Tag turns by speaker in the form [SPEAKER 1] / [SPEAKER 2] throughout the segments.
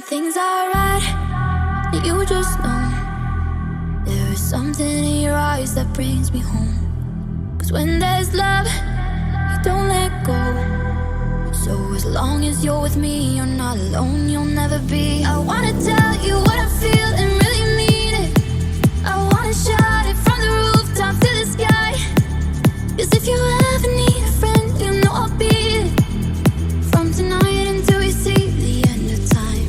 [SPEAKER 1] Things are right, you just know. There is something in your eyes that brings me home. 'Cause when there's love, you don't let go. So as long as you're with me, you're not alone, you'll never be. I wanna tell you what I feel and really mean it. I wanna shout it from the rooftop to the sky. 'Cause if you ever need a friend, you know I'll be it. From tonight until we see the end of time,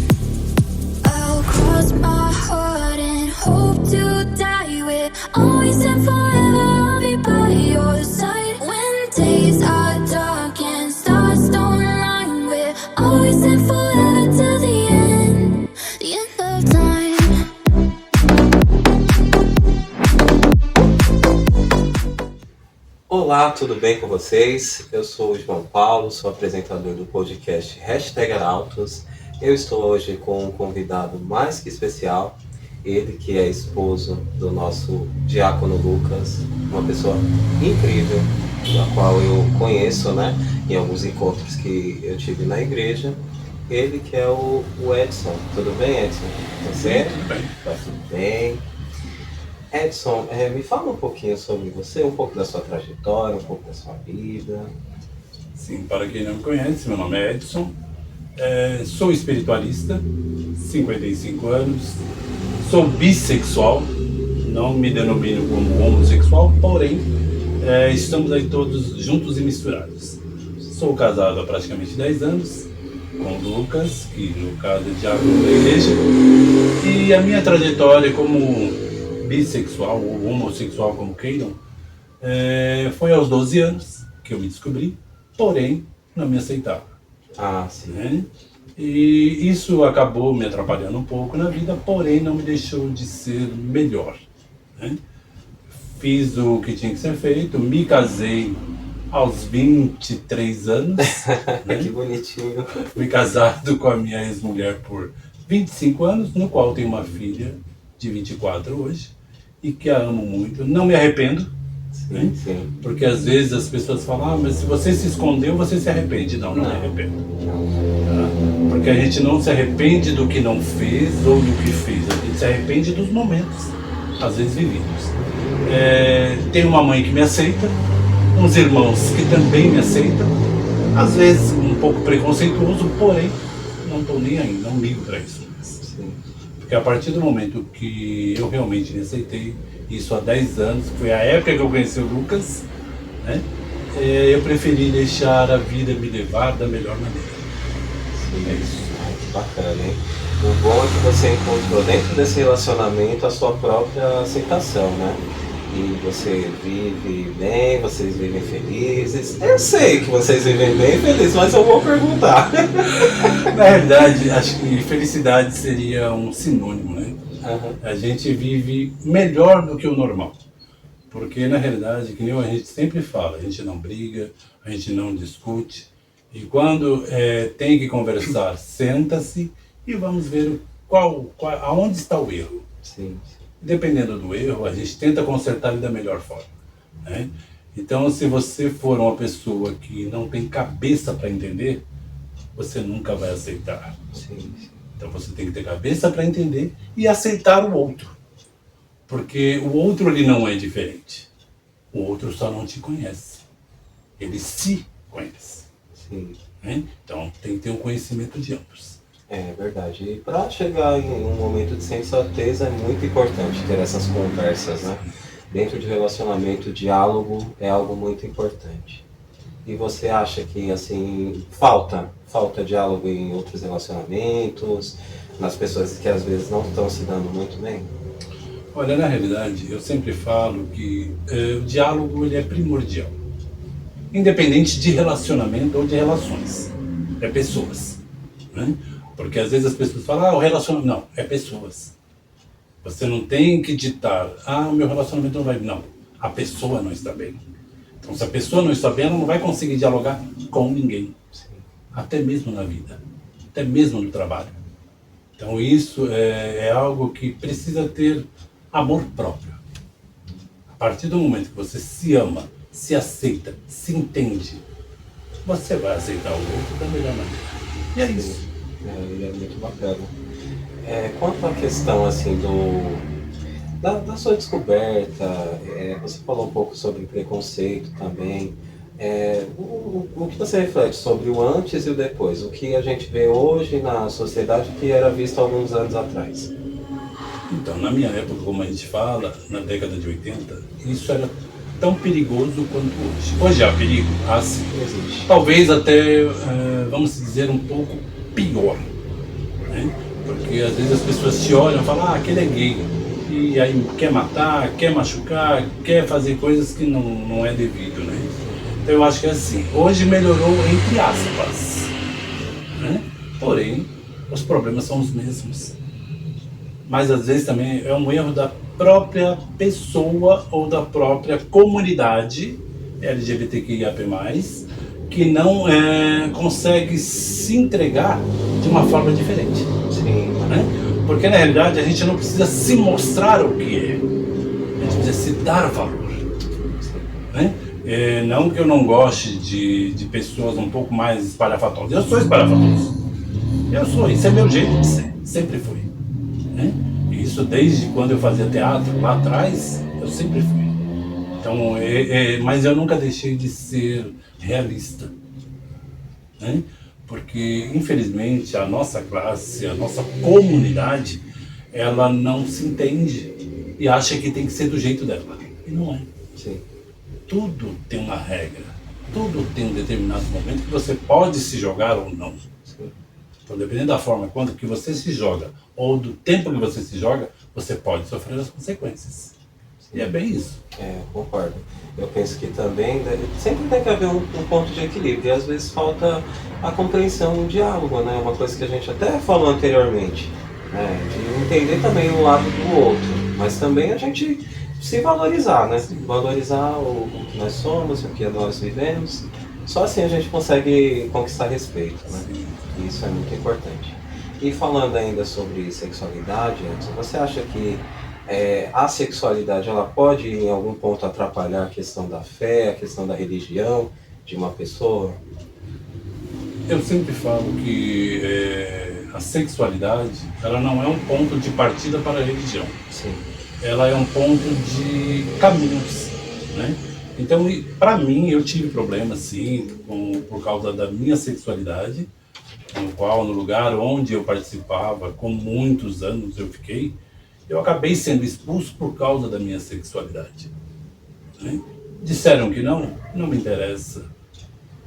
[SPEAKER 1] I'll cross my heart and hope to die with. Always and forever I'll be by your side. When days are dark and stars don't line, we're always and forever till the end of time.
[SPEAKER 2] Olá, tudo bem com vocês? Eu sou o João Paulo, sou apresentador do podcast #Arautos. Eu estou hoje com um convidado mais que especial, ele que é esposo do nosso diácono Lucas, uma pessoa incrível, a qual eu conheço, né, em alguns encontros que eu tive na igreja. Ele que é o Edson. Tudo bem, Edson? Você?
[SPEAKER 3] Tudo bem.
[SPEAKER 2] Tá tudo bem. Edson, me fala um pouquinho sobre você, um pouco da sua trajetória, um pouco da sua vida.
[SPEAKER 3] Sim, para quem não me conhece, meu nome é Edson, sou espiritualista, 55 anos, sou bissexual, não me denomino como homossexual, porém estamos aí todos juntos e misturados. Sou casado há praticamente 10 anos com o Lucas, que no caso é diácono da igreja, e a minha trajetória como bissexual ou homossexual, como queiram, foi aos 12 anos que eu me descobri, porém não me aceitava.
[SPEAKER 2] Ah, sim.
[SPEAKER 3] Né? E isso acabou me atrapalhando um pouco na vida, porém não me deixou de ser melhor. Né? Fiz o que tinha que ser feito, me casei aos 23 anos. Né?
[SPEAKER 2] Que bonitinho.
[SPEAKER 3] Fui casado com a minha ex-mulher por 25 anos, no qual tenho uma filha de 24 hoje, e que a amo muito. Não me arrependo,
[SPEAKER 2] Sim,
[SPEAKER 3] né?
[SPEAKER 2] sim.
[SPEAKER 3] Porque às vezes as pessoas falam, mas se você se escondeu, você se arrepende. Não me arrependo. Tá? Porque a gente não se arrepende do que não fez ou do que fez, a gente se arrepende dos momentos, às vezes vividos. Tenho uma mãe que me aceita, uns irmãos que também me aceitam, às vezes um pouco preconceituoso, porém não estou nem aí, não ligo para isso.
[SPEAKER 2] Sim.
[SPEAKER 3] Porque a partir do momento que eu realmente me aceitei, isso há 10 anos, foi a época que eu conheci o Lucas, né? Eu preferi deixar a vida me levar da melhor maneira.
[SPEAKER 2] Sim.
[SPEAKER 3] É isso.
[SPEAKER 2] Ai, que bacana, hein? O bom é que você encontrou dentro desse relacionamento a sua própria aceitação, né? E você vive bem, vocês vivem felizes. Eu sei que vocês vivem bem e felizes, mas eu vou perguntar.
[SPEAKER 3] Na verdade, acho que felicidade seria um sinônimo, né?
[SPEAKER 2] Uhum.
[SPEAKER 3] A gente vive melhor do que o normal. Porque, na realidade, que nem a gente sempre fala, a gente não briga, a gente não discute. E quando tem que conversar, senta-se e vamos ver aonde está o erro.
[SPEAKER 2] Sim.
[SPEAKER 3] Dependendo do erro, a gente tenta consertar ele da melhor forma. Né? Então, se você for uma pessoa que não tem cabeça para entender, você nunca vai aceitar.
[SPEAKER 2] Sim.
[SPEAKER 3] Então, você tem que ter cabeça para entender e aceitar o outro. Porque o outro ele não é diferente. O outro só não te conhece. Ele se conhece.
[SPEAKER 2] Sim.
[SPEAKER 3] Né? Então, tem que ter um conhecimento de ambos.
[SPEAKER 2] É verdade. E para chegar em um momento de sensatez é muito importante ter essas conversas, né? Dentro de relacionamento, o diálogo é algo muito importante. E você acha que, assim, falta diálogo em outros relacionamentos, nas pessoas que às vezes não estão se dando muito bem?
[SPEAKER 3] Olha, na realidade, eu sempre falo que o diálogo ele é primordial. Independente de relacionamento ou de relações. É pessoas. Né? Porque às vezes as pessoas falam, o relacionamento... Não, é pessoas. Você não tem que ditar, o meu relacionamento não vai... Não, a pessoa não está bem. Então, se a pessoa não está bem, ela não vai conseguir dialogar com ninguém.
[SPEAKER 2] Sim.
[SPEAKER 3] Até mesmo na vida. Até mesmo no trabalho. Então, isso é algo que precisa ter amor próprio. A partir do momento que você se ama, se aceita, se entende, você vai aceitar o outro da melhor maneira. E é isso.
[SPEAKER 2] Ele é muito bacana. Quanto à questão assim da sua descoberta, você falou um pouco sobre preconceito também. O que você reflete sobre o antes e o depois? O que a gente vê hoje na sociedade que era visto alguns anos atrás?
[SPEAKER 3] Então, na minha época, como a gente fala, na década de 80, isso era tão perigoso quanto hoje. Hoje há perigo? Ah, sim.
[SPEAKER 2] Existe.
[SPEAKER 3] Talvez até, vamos dizer, um pouco pior, né? Porque às vezes as pessoas te olham e falam, aquele é gay. E aí quer matar, quer machucar, quer fazer coisas que não é devido, né? Então eu acho que é assim, hoje melhorou entre aspas, né? Porém, os problemas são os mesmos. Mas às vezes também é um erro da própria pessoa ou da própria comunidade LGBTQIAP+, que não consegue se entregar de uma forma diferente.
[SPEAKER 2] Sim.
[SPEAKER 3] Né? Porque na realidade a gente não precisa se mostrar o que é, a gente precisa se dar valor. Né? Não que eu não goste de pessoas um pouco mais espalhafatosas, eu sou espalhafatoso. Eu sou, isso é meu jeito de ser, sempre fui. Né? Isso desde quando eu fazia teatro lá atrás, eu sempre fui. Então, mas eu nunca deixei de ser realista. Né? Porque, infelizmente, a nossa classe, a nossa comunidade, ela não se entende e acha que tem que ser do jeito dela. E não é.
[SPEAKER 2] Sim.
[SPEAKER 3] Tudo tem uma regra, tudo tem um determinado momento que você pode se jogar ou não.
[SPEAKER 2] Sim.
[SPEAKER 3] Então, dependendo da forma quando que você se joga ou do tempo que você se joga, você pode sofrer as consequências. E é bem isso.
[SPEAKER 2] Concordo. Eu penso que também sempre tem que haver um ponto de equilíbrio, e às vezes falta a compreensão, o diálogo, né? Uma coisa que a gente até falou anteriormente, né? De entender também o lado do outro, mas também a gente se valorizar, né? Valorizar o que nós somos, o que nós vivemos. Só assim a gente consegue conquistar respeito, né? E isso é muito importante. E falando ainda sobre sexualidade, Edson, você acha que a sexualidade ela pode em algum ponto atrapalhar a questão da fé, a questão da religião de uma pessoa?
[SPEAKER 3] Eu sempre falo que a sexualidade ela não é um ponto de partida para a religião.
[SPEAKER 2] Sim.
[SPEAKER 3] Ela é um ponto de caminhos, né? Então, para mim, eu tive problemas, sim, por causa da minha sexualidade, no qual, no lugar onde eu participava, com muitos anos eu fiquei, eu acabei sendo expulso por causa da minha sexualidade. Né? Disseram que não me interessa,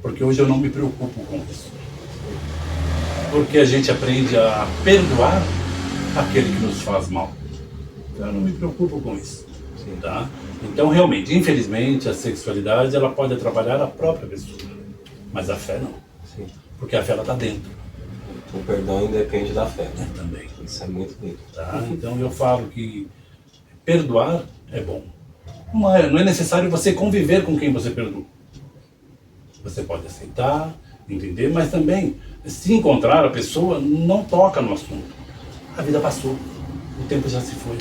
[SPEAKER 3] porque hoje eu não me preocupo com isso. Porque a gente aprende a perdoar aquele que nos faz mal. Então eu não me preocupo com isso. Tá? Então realmente, infelizmente, a sexualidade ela pode atrapalhar a própria pessoa, mas a fé não.
[SPEAKER 2] Sim.
[SPEAKER 3] Porque a fé ela está dentro.
[SPEAKER 2] O perdão independe da fé.
[SPEAKER 3] Também.
[SPEAKER 2] Isso é muito lindo.
[SPEAKER 3] Tá? Então eu falo que perdoar é bom. Não é necessário você conviver com quem você perdoou. Você pode aceitar, entender, mas também, se encontrar a pessoa, não toca no assunto. A vida passou, o tempo já se foi.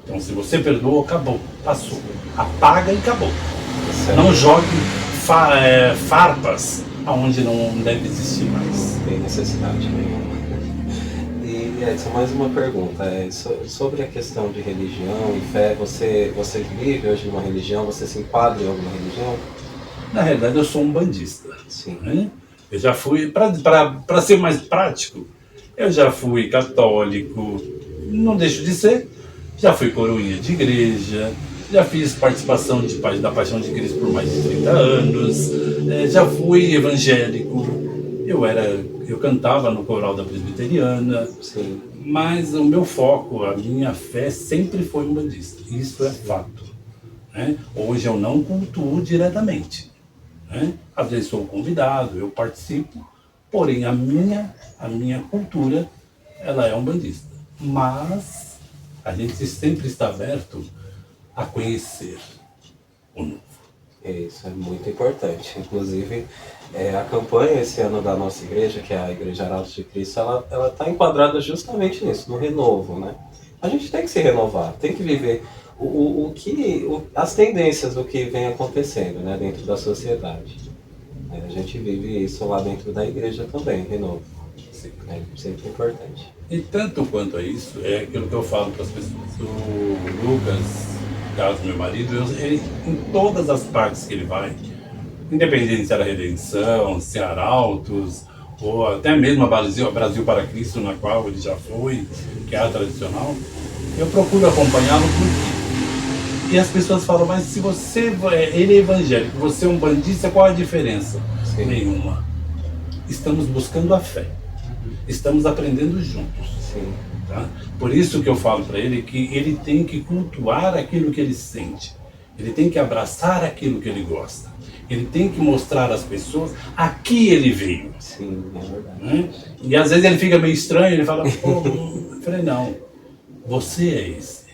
[SPEAKER 3] Então se você perdoou, acabou, passou. Apaga e acabou. Não jogue farpas aonde não deve existir mais.
[SPEAKER 2] Tem necessidade nenhuma. E Edson, mais uma pergunta. Sobre a questão de religião e fé, você vive hoje numa religião? Você se enquadra em alguma religião?
[SPEAKER 3] Na realidade, eu sou um bandista.
[SPEAKER 2] Sim.
[SPEAKER 3] Né? Eu já fui, para ser mais prático, eu já fui católico, não deixo de ser, já fui coroinha de igreja, já fiz participação da Paixão de Cristo por mais de 30 anos, já fui evangélico, eu cantava no coral da presbiteriana.
[SPEAKER 2] Sim.
[SPEAKER 3] Mas o meu foco, a minha fé sempre foi umbandista, isso é fato. Né? Hoje eu não cultuo diretamente. Né? Às vezes sou convidado, eu participo, porém a minha cultura ela é umbandista. Mas a gente sempre está aberto a conhecer o novo.
[SPEAKER 2] Isso é muito importante. Inclusive, a campanha esse ano da nossa igreja, que é a Igreja Arautos de Cristo, ela está enquadrada justamente nisso, no renovo, né? A gente tem que se renovar, tem que viver as tendências do que vem acontecendo, né, dentro da sociedade. A gente vive isso lá dentro da igreja também, renovo.
[SPEAKER 3] você.
[SPEAKER 2] É sempre importante.
[SPEAKER 3] E tanto quanto a isso, é aquilo que eu falo para as pessoas. O Lucas, no caso meu marido, ele, em todas as partes que ele vai, independente se era Redenção, se era Arautos, ou até mesmo a Brasil para Cristo, na qual ele já foi, que é a tradicional, eu procuro acompanhá-lo por quê? E as pessoas falam, mas se você, ele é evangélico, você é um bandista, qual a diferença?
[SPEAKER 2] Sim.
[SPEAKER 3] Nenhuma. Estamos buscando a fé. Estamos aprendendo juntos.
[SPEAKER 2] Sim.
[SPEAKER 3] Tá? Por isso que eu falo para ele que ele tem que cultuar aquilo que ele sente. Ele tem que abraçar aquilo que ele gosta. Ele tem que mostrar às pessoas a que ele veio.
[SPEAKER 2] Sim, é verdade.
[SPEAKER 3] Né? E às vezes ele fica meio estranho, ele fala, pô, eu falei, não, você é esse.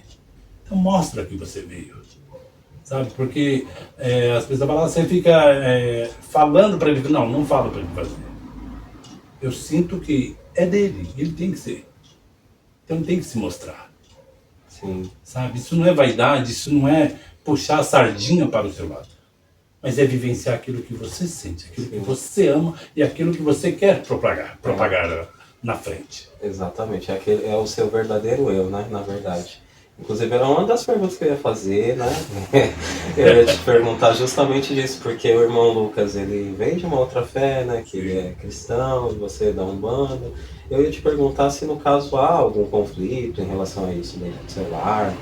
[SPEAKER 3] Então mostra que você veio. Sabe? Porque as pessoas falam, você fica falando para ele, não falo para ele fazer. Eu sinto que é dele, ele tem que ser. Então tem que se mostrar.
[SPEAKER 2] Sim.
[SPEAKER 3] Sabe? Isso não é vaidade, isso não é puxar a sardinha para o seu lado. Mas é vivenciar aquilo que você sente, aquilo que você ama e aquilo que você quer propagar na frente.
[SPEAKER 2] Exatamente, é o seu verdadeiro eu, né? Na verdade. Inclusive era uma das perguntas que eu ia fazer, né? Eu ia te perguntar justamente disso, porque o irmão Lucas, ele vem de uma outra fé, né? Que ele é cristão, você é da Umbanda. Eu ia te perguntar se no caso há algum conflito em relação a isso dentro do seu lar.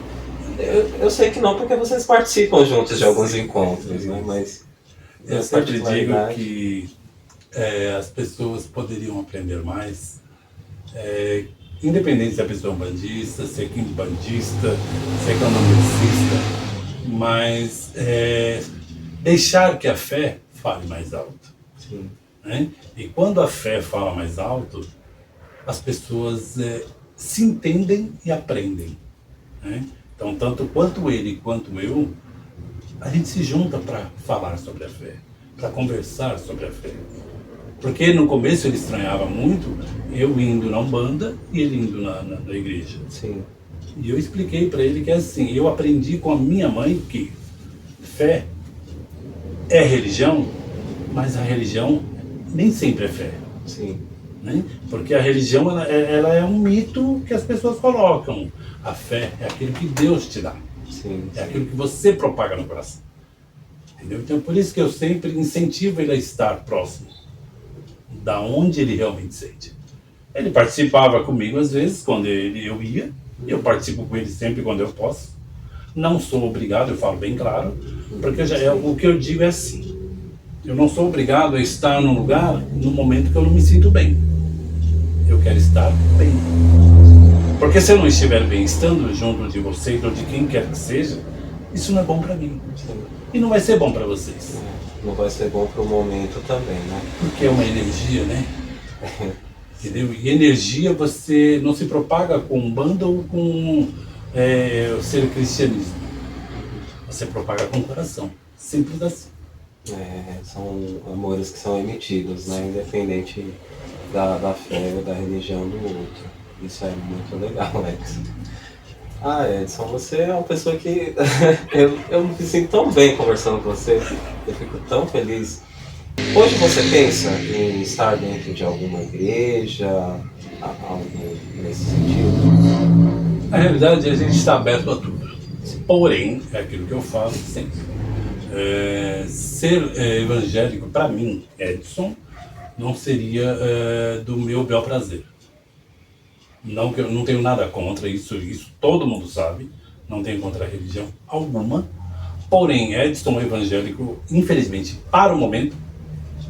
[SPEAKER 2] Eu sei que não, porque vocês participam juntos de alguns encontros, né? Mas
[SPEAKER 3] eu sempre digo que as pessoas poderiam aprender mais, independente se a pessoa é um bandista, se é quimbandista, se é candomblessista, mas deixar que a fé fale mais alto.
[SPEAKER 2] Sim.
[SPEAKER 3] Né? E quando a fé fala mais alto, as pessoas se entendem e aprendem. Né? Então, tanto quanto ele quanto eu, a gente se junta para falar sobre a fé, para conversar sobre a fé. Porque no começo ele estranhava muito eu indo na Umbanda e ele indo na igreja.
[SPEAKER 2] Sim.
[SPEAKER 3] E eu expliquei para ele que é assim, eu aprendi com a minha mãe que fé é religião, mas a religião nem sempre é fé.
[SPEAKER 2] Sim.
[SPEAKER 3] Né? Porque a religião ela é um mito que as pessoas colocam. A fé é aquilo que Deus te dá.
[SPEAKER 2] Sim.
[SPEAKER 3] É aquilo que você propaga no coração. Entendeu? Então por isso que eu sempre incentivo ele a estar próximo da onde ele realmente sente. Ele participava comigo às vezes quando eu ia, e eu participo com ele sempre quando eu posso. Não sou obrigado, eu falo bem claro, porque o que eu digo é assim, eu não sou obrigado a estar num lugar no momento que eu não me sinto bem. Eu quero estar bem. Porque se eu não estiver bem estando junto de vocês ou de quem quer que seja, isso não é bom para mim.
[SPEAKER 2] Sim.
[SPEAKER 3] E não vai ser bom para vocês.
[SPEAKER 2] Não vai ser bom para o momento também, né?
[SPEAKER 3] Porque é uma energia, né? Entendeu? E energia você não se propaga com Umbanda ou com o ser cristianismo. Você propaga com o coração. Simples assim.
[SPEAKER 2] São amores que são emitidos, né? Independente da fé ou da religião do outro. Isso é muito legal, Alex. Edson, você é uma pessoa que eu me sinto tão bem conversando com você, eu fico tão feliz. Hoje você pensa em estar dentro de alguma igreja, algo nesse sentido?
[SPEAKER 3] Na realidade, a gente está aberto a tudo. Porém, é aquilo que eu falo sempre. Ser evangélico, para mim, Edson, não seria do meu bel prazer. Não que eu não tenho nada contra isso todo mundo sabe, não tenho contra a religião alguma. Porém, Edson evangélico, infelizmente, para o momento,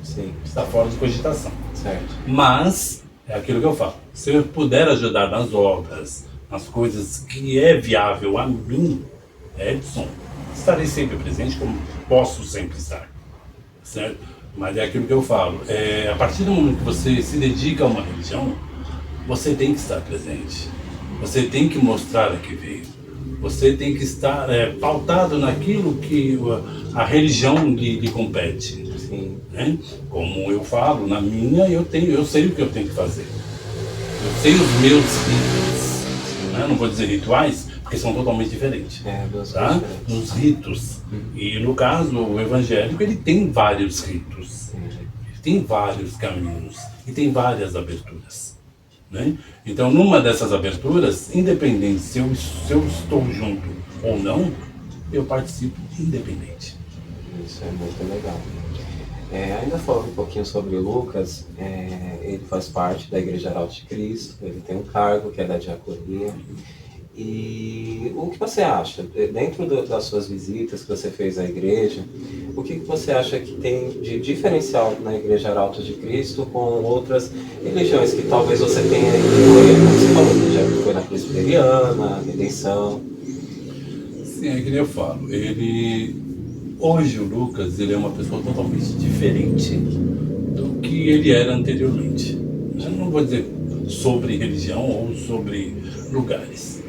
[SPEAKER 2] Sim.
[SPEAKER 3] está fora de cogitação.
[SPEAKER 2] Certo.
[SPEAKER 3] Mas, é aquilo que eu falo, se eu puder ajudar nas obras, nas coisas que é viável a mim, Edson, estarei sempre presente, como posso sempre estar. Certo? Mas é aquilo que eu falo, a partir do momento que você se dedica a uma religião, você tem que estar presente, você tem que mostrar a que veio, você tem que estar pautado naquilo que a religião lhe compete.
[SPEAKER 2] Sim.
[SPEAKER 3] Né? Como eu falo, na minha eu sei o que eu tenho que fazer, eu sei os meus ritos, né? Não vou dizer rituais, porque são totalmente diferentes, tá? Nos ritos. E no caso, o evangélico ele tem vários ritos, ele tem vários caminhos e tem várias aberturas. né? Então, numa dessas aberturas, independente se eu estou junto ou não, eu participo independente.
[SPEAKER 2] Isso é muito legal. Ainda falando um pouquinho sobre o Lucas, ele faz parte da Igreja Arautos de Cristo, ele tem um cargo que é da diaconia. E o que você acha, dentro das suas visitas que você fez à igreja, o que você acha que tem de diferencial na Igreja Arautos de Cristo com outras religiões que talvez você tenha ido, como você falou, que já foi na Presbiteriana, Redenção?
[SPEAKER 3] Sim, é que nem eu falo, hoje o Lucas, ele é uma pessoa totalmente diferente do que ele era anteriormente. Eu não vou dizer sobre religião ou sobre lugares.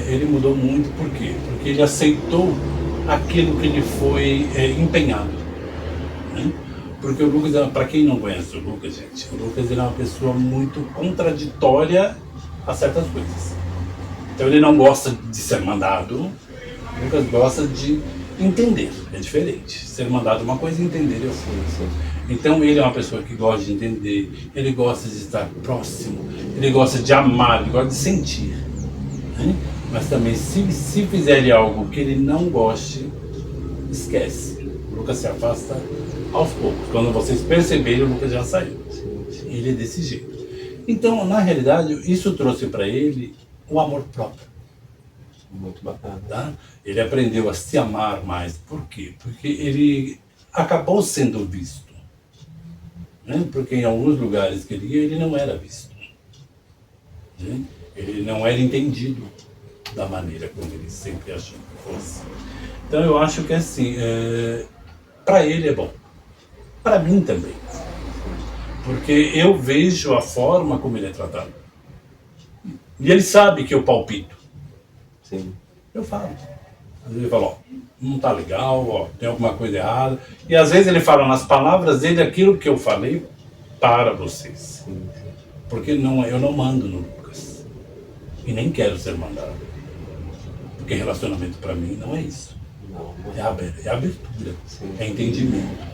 [SPEAKER 3] Ele mudou muito, por quê? Porque ele aceitou aquilo que ele foi empenhado. Né? Porque o Lucas, para quem não conhece o Lucas, gente, o Lucas ele é uma pessoa muito contraditória a certas coisas. Então ele não gosta de ser mandado, o Lucas gosta de entender, é diferente. Ser mandado é uma coisa e entender é outra. Então ele é uma pessoa que gosta de entender, ele gosta de estar próximo, ele gosta de amar, ele gosta de sentir. Né? Mas também, se fizerem algo que ele não goste, esquece. O Lucas se afasta aos poucos. Quando vocês perceberem, o Lucas já saiu. Ele é desse jeito. Então, na realidade, isso trouxe para ele o amor próprio.
[SPEAKER 2] Muito bacana.
[SPEAKER 3] Tá? Ele aprendeu a se amar mais. Por quê? Porque ele acabou sendo visto. Né? Porque em alguns lugares que ele ia, ele não era visto. Né? Ele não era entendido da maneira como ele sempre achou que fosse. Então eu acho que assim, para ele é bom. Para mim também. Porque eu vejo a forma como ele é tratado. E ele sabe que eu palpito.
[SPEAKER 2] Sim.
[SPEAKER 3] Eu falo. Às vezes ele fala, ó, não tá legal, ó, tem alguma coisa errada. E às vezes ele fala nas palavras dele aquilo que eu falei para vocês.
[SPEAKER 2] Sim.
[SPEAKER 3] Porque eu não mando no Lucas. E nem quero ser mandado. Porque relacionamento para mim não é isso.
[SPEAKER 2] Não.
[SPEAKER 3] É abertura,
[SPEAKER 2] Sim.
[SPEAKER 3] é entendimento.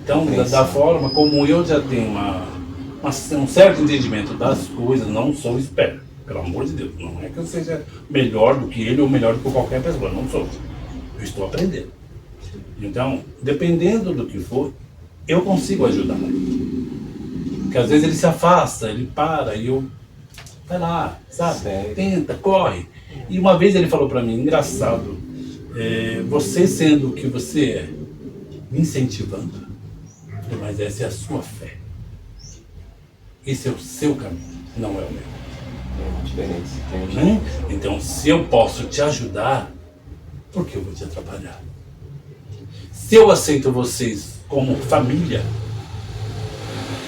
[SPEAKER 3] Então, da forma como eu já tenho um certo entendimento das coisas, não sou esperto. Pelo amor de Deus, não é que eu seja melhor do que ele ou melhor do que qualquer pessoa, não sou. Eu estou aprendendo. Então, dependendo do que for, eu consigo ajudar. Porque às vezes ele se afasta, ele para e eu... Vai lá, sabe?
[SPEAKER 2] Sério?
[SPEAKER 3] Tenta, corre. E uma vez ele falou para mim, engraçado, você sendo o que você é, me incentivando, mas essa é a sua fé. Esse é o seu caminho, não é o meu.
[SPEAKER 2] Tem uma diferença.
[SPEAKER 3] Então, se eu posso te ajudar, por que eu vou te atrapalhar? Se eu aceito vocês como família,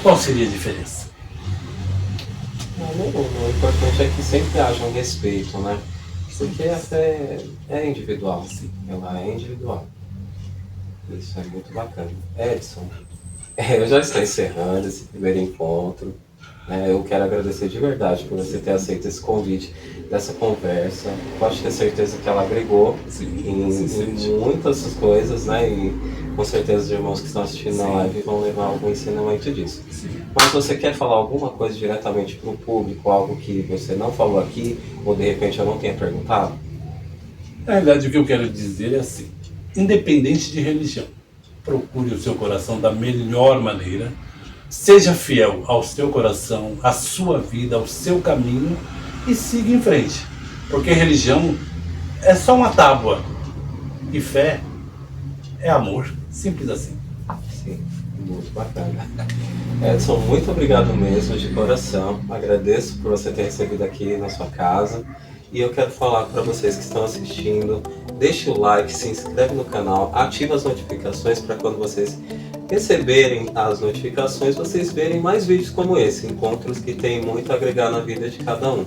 [SPEAKER 3] qual seria a diferença?
[SPEAKER 2] O importante é que sempre haja um respeito, né? Porque a fé é individual, sim. Ela é individual. Isso é muito bacana. Edson, eu já estou encerrando esse primeiro encontro. Eu quero agradecer de verdade por você ter aceito esse convite dessa conversa. Pode ter certeza que ela agregou em muitas coisas, né? E com certeza os irmãos que estão assistindo na live vão levar algum ensinamento disso. Sim. Mas você quer falar alguma coisa diretamente para o público, algo que você não falou aqui, ou de repente eu não tenha perguntado?
[SPEAKER 3] Na verdade, o que eu quero dizer é assim, independente de religião, procure o seu coração da melhor maneira, seja fiel ao seu coração, à sua vida, ao seu caminho e siga em frente. Porque religião é só uma tábua e fé é amor, simples assim.
[SPEAKER 2] Sim, muito bacana. Edson, muito obrigado mesmo, de coração. Agradeço por você ter recebido aqui na sua casa. E eu quero falar para vocês que estão assistindo, deixe o like, se inscreve no canal, ative as notificações para quando vocês receberem as notificações, vocês verem mais vídeos como esse, encontros que tem muito a agregar na vida de cada um.